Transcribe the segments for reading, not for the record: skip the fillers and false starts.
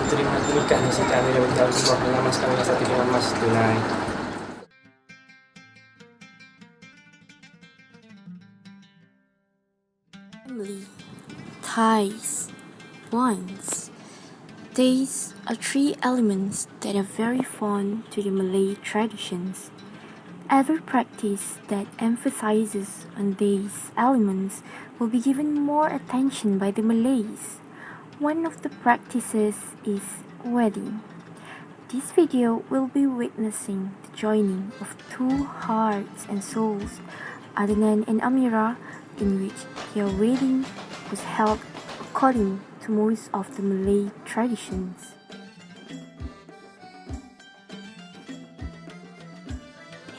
terima nikah ni Siti Amira binti Abdullah dengan mas kawin satu dengan mas tunai. Family, ties, bonds. These are three elements that are very foreign to the Malay traditions. Every practice that emphasizes on these elements will be given more attention by the Malays. One of the practices is wedding. This video will be witnessing the joining of two hearts and souls, Adnan and Amira, in which their wedding was held according to most of the Malay traditions.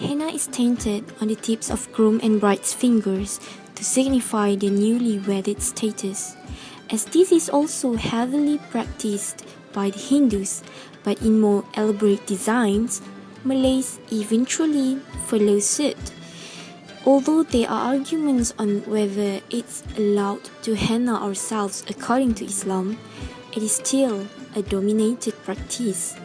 Henna is tainted on the tips of groom and bride's fingers to signify their newly wedded status, as this is also heavily practiced by the Hindus, but in more elaborate designs, Malays eventually follow suit. Although there are arguments on whether it's allowed to henna ourselves according to Islam, it is still a dominated practice.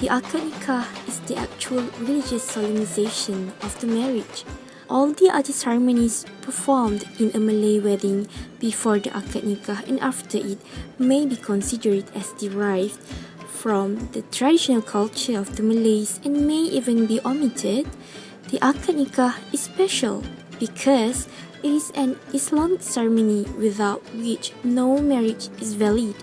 The akad nikah is the actual religious solemnization of the marriage. All the other ceremonies performed in a Malay wedding before the akad nikah and after it may be considered as derived from the traditional culture of the Malays and may even be omitted. The akad nikah is special because it is an Islamic ceremony without which no marriage is valid.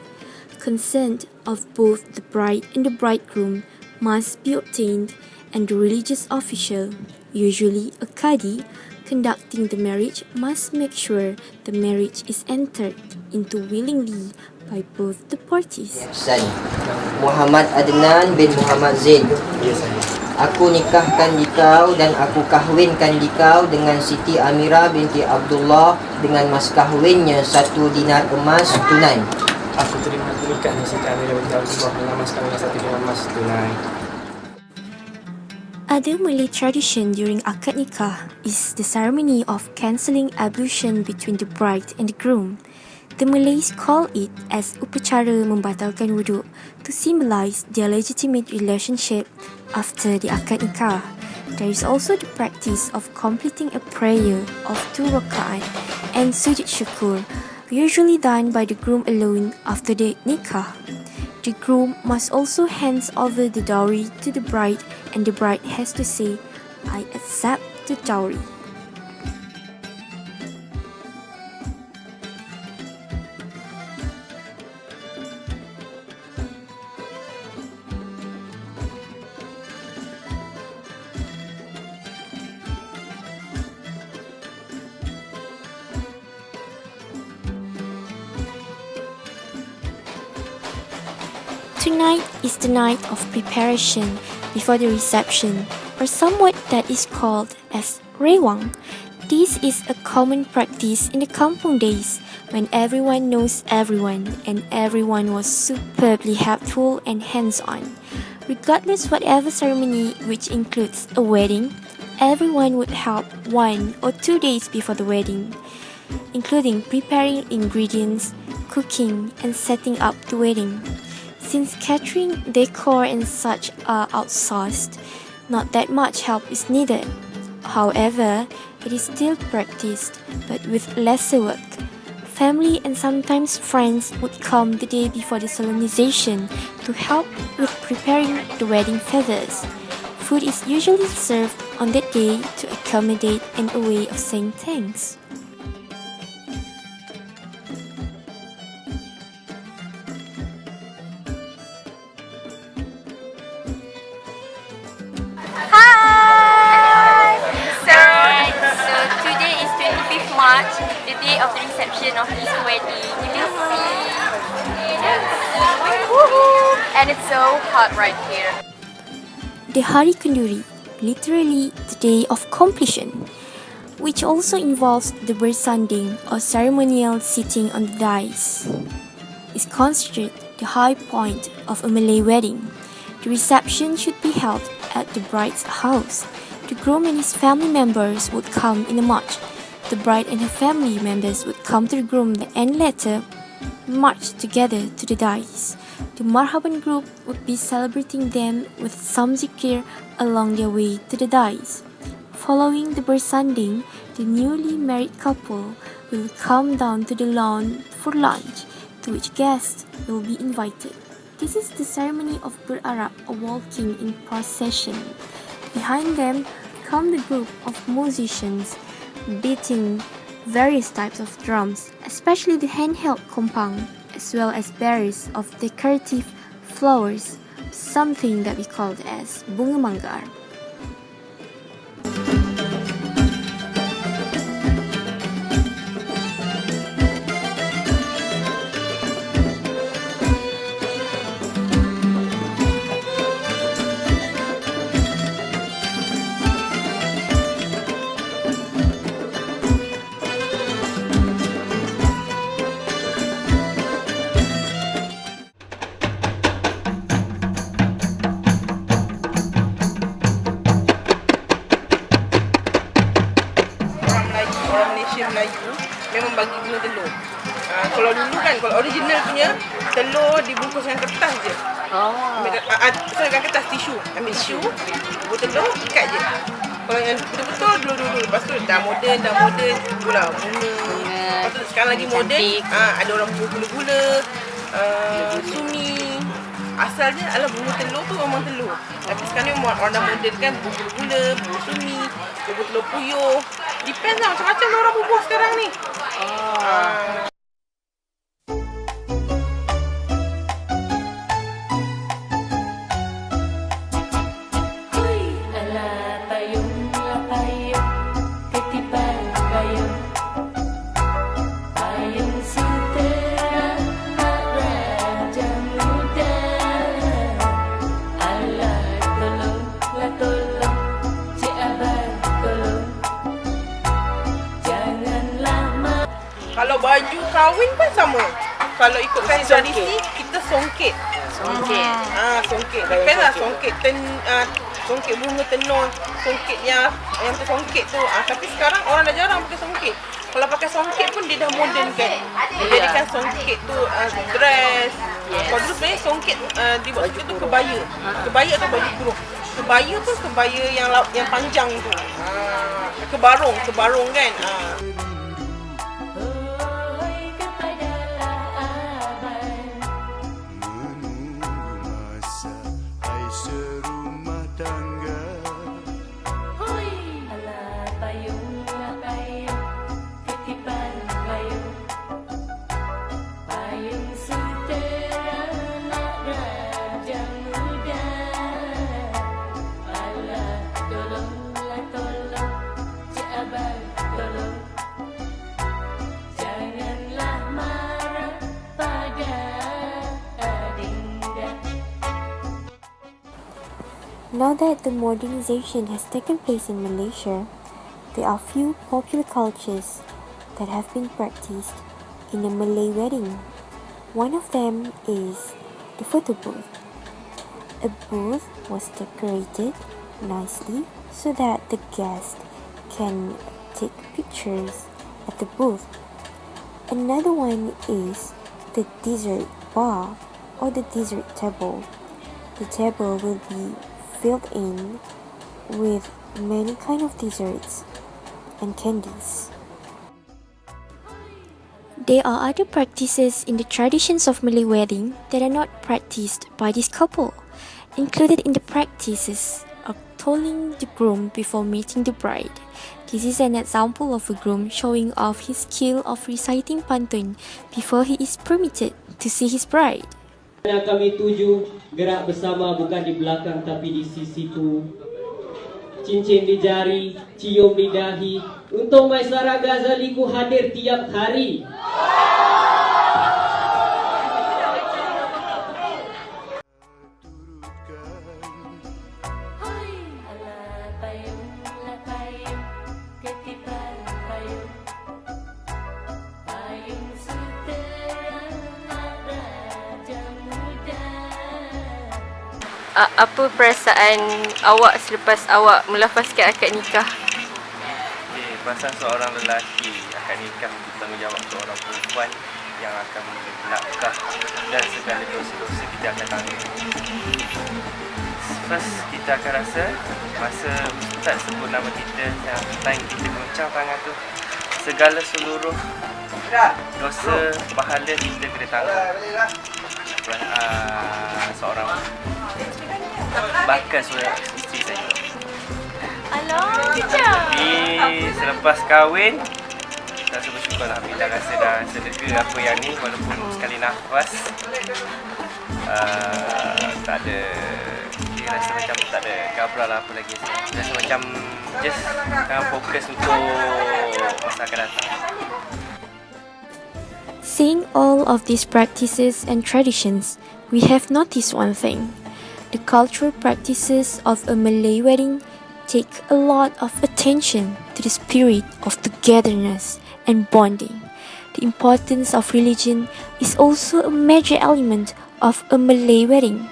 Consent of both the bride and the bridegroom must be obtained, and the religious official, usually a qadi, conducting the marriage must make sure the marriage is entered into willingly by both the parties. Muhammad Adnan bin Muhammad Zain. Aku nikahkan dikau dan aku kahwinkan dikau dengan Siti Amira binti Abdullah dengan mas kahwinnya 1 dinar emas tunai. Aku terima nikah ni Siti Amira binti Abdullah dengan mas kawin satu dengan mas tunai. Other Malay tradition during akad nikah is the ceremony of cancelling ablution between the bride and the groom. The Malays call it as upacara membatalkan wuduk to symbolize their legitimate relationship after the akad nikah. There is also the practice of completing a prayer of 2 rakaat and sujud syukur, usually done by the groom alone after the nikah. The groom must also hand over the dowry to the bride, and the bride has to say, "I accept the dowry." Tonight is the night of preparation before the reception, or somewhat that is called as rewang. This is a common practice in the kampung days when everyone knows everyone and everyone was superbly helpful and hands-on. Regardless whatever ceremony which includes a wedding, everyone would help 1 or 2 days before the wedding, including preparing ingredients, cooking, and setting up the wedding. Since catering, decor and such are outsourced, not that much help is needed. However, it is still practiced, but with lesser work. Family and sometimes friends would come the day before the solemnization to help with preparing the wedding feathers. Food is usually served on that day to accommodate an way of saying thanks. March, the day of the reception of his wedding. You can see. And it's so hot right here. The Hari Kenduri, literally the day of completion, which also involves the bersanding or ceremonial sitting on the dais, is considered the high point of a Malay wedding. The reception should be held at the bride's house. the groom and his family members would come in a march. The bride and her family members would come to the groom and later march together to the dais. The Marhaban group would be celebrating them with some zikir along their way to the dais. Following the bersanding, the newly married couple will come down to the lawn for lunch, to which guests will be invited. This is the ceremony of berarak, or walking in procession. Behind them come the group of musicians beating various types of drums, especially the handheld kompang, as well as berries of decorative flowers, something that we call as bunga manggar. Orang Malaysia Melayu memang bagi guna telur. Kalau dulu kan, kalau original punya telur dibungkus dengan kertas je. Dengan kertas tisu. Ambil tisu, buat telur, ikat je. Kalau yang betul-betul dulu. Lepas tu dah moden pula bunga. Lepas tu sekarang lagi moden, ada orang buat gula-gula, sumi. Asalnya adalah bunga telur tu memang telur. Tapi sekarang ni orang dah moden kan, gula-gula, bunga sumi, bunga telur puyuh. Depends lah, macam-macam orang bubuh sekarang ni. Kalau baju kahwin pun sama. Kalau ikutkan tradisi, kita songket. Songket. Depends lah songket. Songket bunga tenun, songket yang tersongket tu. Tapi sekarang orang dah jarang pakai songket. Kalau pakai songket pun dia dah moden kan. Jadikan songket tu dress. Kalau dulu sebenarnya songket dibuat songket tu kebaya. Kebaya atau baju kurung. Kebaya tu kebaya yang panjang tu. Kebarung kan. Now that the modernization has taken place in Malaysia, there are few popular cultures that have been practiced in a Malay wedding. One of them is the photo booth. A booth was decorated nicely so that the guest can take pictures at the booth. Another one is the dessert bar or the dessert table. The table will be filled in with many kind of desserts and candies. There are other practices in the traditions of Malay wedding that are not practiced by this couple. Included in the practices are tolling the groom before meeting the bride. This is an example of a groom showing off his skill of reciting pantun before he is permitted to see his bride. Yang kami tuju gerak bersama bukan di belakang tapi di sisi tu. Cincin di jari, cium di dahi. Untung Maisara Ghazali ku hadir tiap hari. Apa perasaan awak selepas awak melafazkan akad nikah? Okay, pasal seorang lelaki akan nikah bertanggungjawab seorang perempuan yang akan melangkah dan segala dosa-dosa kita akan tanggung. First, kita akan rasa masa ustaz sebut nama kita, yang time kita goncang tangan tu, segala seluruh dosa pahala kita kena tanggung. Seorang bakal seorang isteri saya. Alah, kejap. Jadi selepas kahwin, rasa bersyukur alhamdulillah, rasa dah selega apa yang ni, walaupun sekali nafas tak ada, rasa macam tak ada gabra lah apa lagi. Rasa macam just fokus untuk masa akan datang. Seeing all of these practices and traditions, we have noticed one thing. The cultural practices of a Malay wedding take a lot of attention to the spirit of togetherness and bonding. The importance of religion is also a major element of a Malay wedding.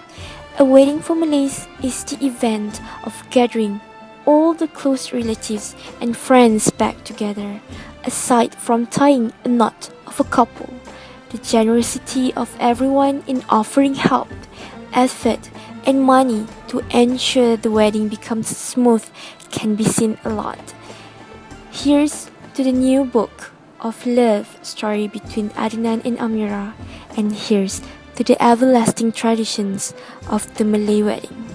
A wedding for Malays is the event of gathering all the close relatives and friends back together. Aside from tying a knot of a couple, the generosity of everyone in offering help, effort, and money to ensure the wedding becomes smooth can be seen a lot. Here's to the new book of love story between Adnan and Amira, and here's to the everlasting traditions of the Malay wedding.